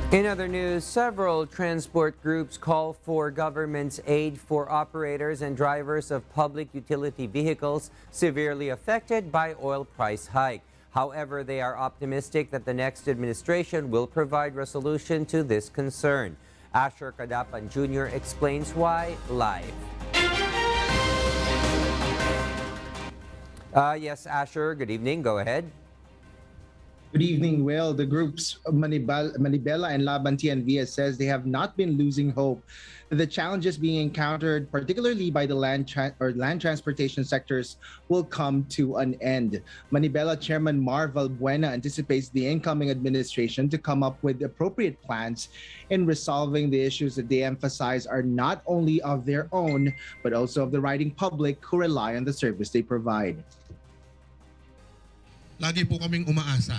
In other news, several transport groups call for government's aid for operators and drivers of public utility vehicles severely affected by oil price hike. However, they are optimistic that the next administration will provide resolution to this concern. Asher Kadapan Jr. explains why live. Yes, Asher, good evening. Go ahead. Good evening, Will. The groups MANIBELA and LABAN TNVS says they have not been losing hope. The challenges being encountered, particularly by the land transportation sectors, will come to an end. MANIBELA Chairman Mar Valbuena anticipates the incoming administration to come up with appropriate plans in resolving the issues that they emphasize are not only of their own, but also of the riding public who rely on the service they provide. Lagi po kaming umaasa.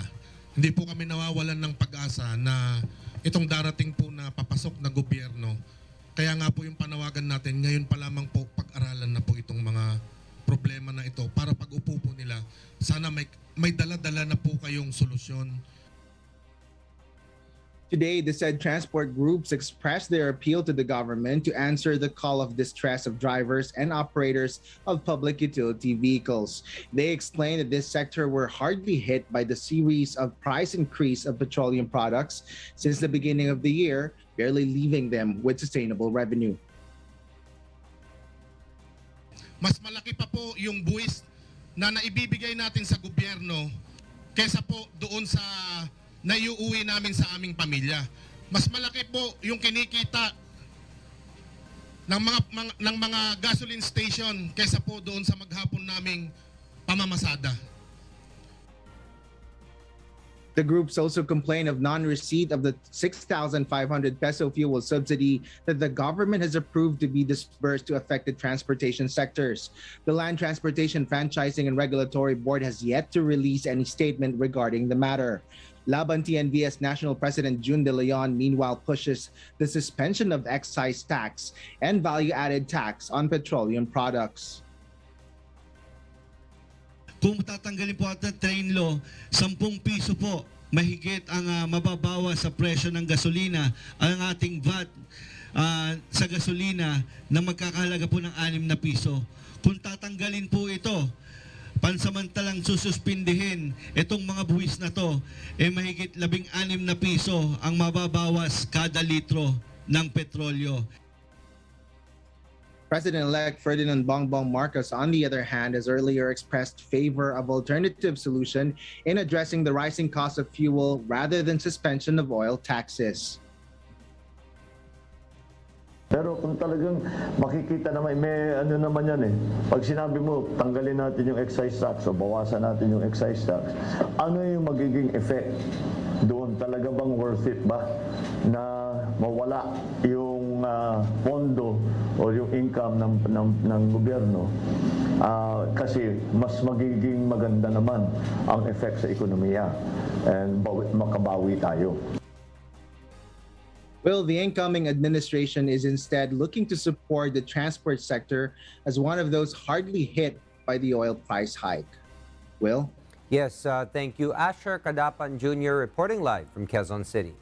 Hindi po kami nawawalan ng pag-asa na itong darating po na papasok na gobyerno. Kaya nga po yung panawagan natin, ngayon pa lamang po pag-aralan na po itong mga problema na ito para pag-upo po nila, sana may dala-dala na po kayong solusyon. Today, the said transport groups expressed their appeal to the government to answer the call of distress of drivers and operators of public utility vehicles. They explained that this sector were hardly hit by the series of price increase of petroleum products since the beginning of the year, barely leaving them with sustainable revenue. Mas malaki pa po yung buwis na naibibigay natin sa gobyerno kaysa po doon sa naiuwi namin sa aming pamilya. Mas malaki po yung kinikita ng mga gasoline station kaysa po doon sa maghapon naming pamamasada. The groups also complain of non-receipt of the 6,500 peso fuel subsidy that the government has approved to be disbursed to affected transportation sectors. The Land Transportation Franchising and Regulatory Board has yet to release any statement regarding the matter. LABAN TNVS National President June De Leon meanwhile pushes the suspension of excise tax and value-added tax on petroleum products. Kung tatanggalin po at train law, 10 piso po mahigit ang mababawa sa presyo ng gasolina, ang ating VAT sa gasolina na magkakahalaga po ng 6 na piso. Kung tatanggalin po ito, pansamantalang sususpindihin itong mga buwis na to, mahigit 16 na piso ang mababawas kada litro ng petrolyo. President-elect Ferdinand Bongbong Marcos, on the other hand, has earlier expressed favor of alternative solution in addressing the rising cost of fuel rather than suspension of oil taxes. Pero kung talagang makikita naman, may ano naman yan eh. Pag sinabi mo, tanggalin natin yung excise tax o bawasan natin yung excise tax, ano yung magiging effect doon? Talaga bang worth it ba na mawala yung pondo o yung income ng gobyerno? Kasi mas magiging maganda naman ang effect sa ekonomiya and makabawi tayo. Well, the incoming administration is instead looking to support the transport sector as one of those hardly hit by the oil price hike. Will? Yes, thank you. Asher Kadapan Jr. reporting live from Quezon City.